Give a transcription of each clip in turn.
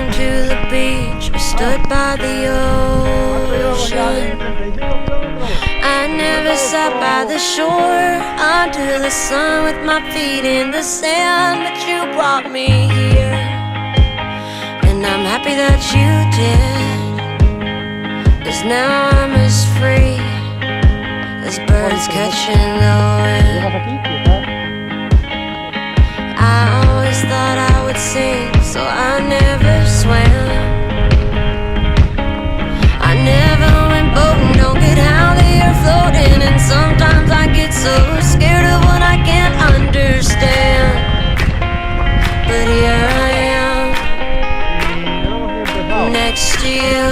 came to the beach, we stood by the ocean. I never sat by the shore under the sun with my feet in the sand, but you brought me here, and I'm happy that you did, 'cause now I'm as free as birds catching the wind. I always thought I would sing, so I never swam. I never went boating, don't get how they are floating, and sometimes I get so scared of what I can't understand. But here I am, next to you.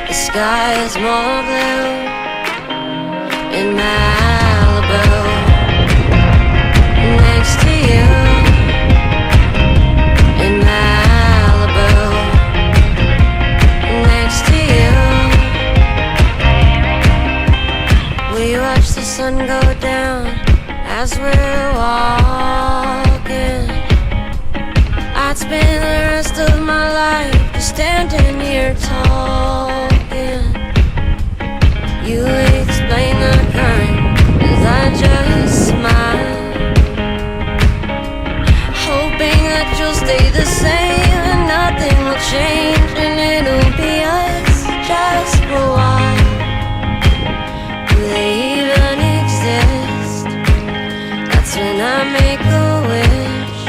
The sky is more blue in Malibu. Next to you in Malibu. Next to you. We watch the sun go down as we're walking. I'd spend the rest of my life just standing here talking. You explain the current as I just smile, hoping that you'll stay the same and nothing will change, and it'll be us just for a while. Do they even exist? That's when I make a wish,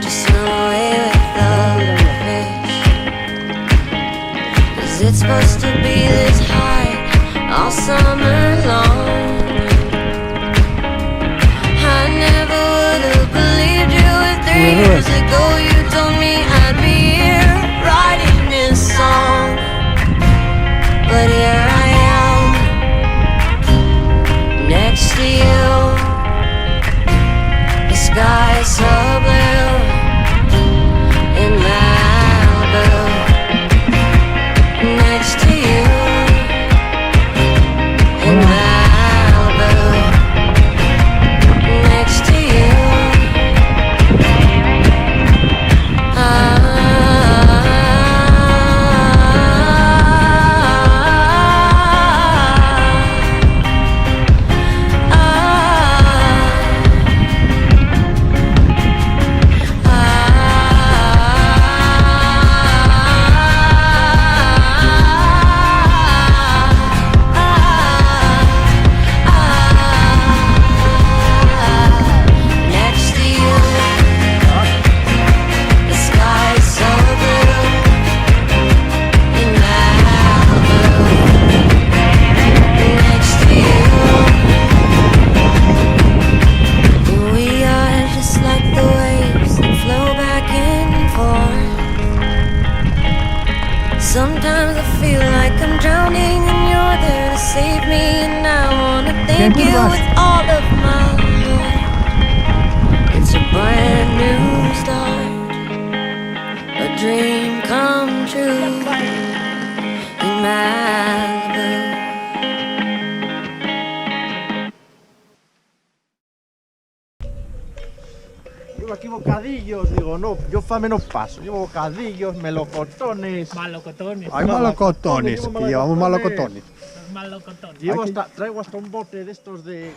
just swim away with the fish. 'Cause it's supposed to be this high all summer long. I never would have believed you if 3 years ago you told me I'd be here writing this song. But here I am, next to you. The sky is so blue in Malibu. Next to you in Malibu. Next to you. Sometimes I feel like I'm drowning and you're there to save me, and I wanna thank you with all of my heart. It's a brand new start, a dream come true in Malibu. Llevo aquí bocadillos, digo, no, yo fame no paso. Llevo bocadillos, melocotones. Malocotones. Hay malocotones, que llevamos malocotones. Los malocotones. Llevo hasta, traigo hasta un bote de estos de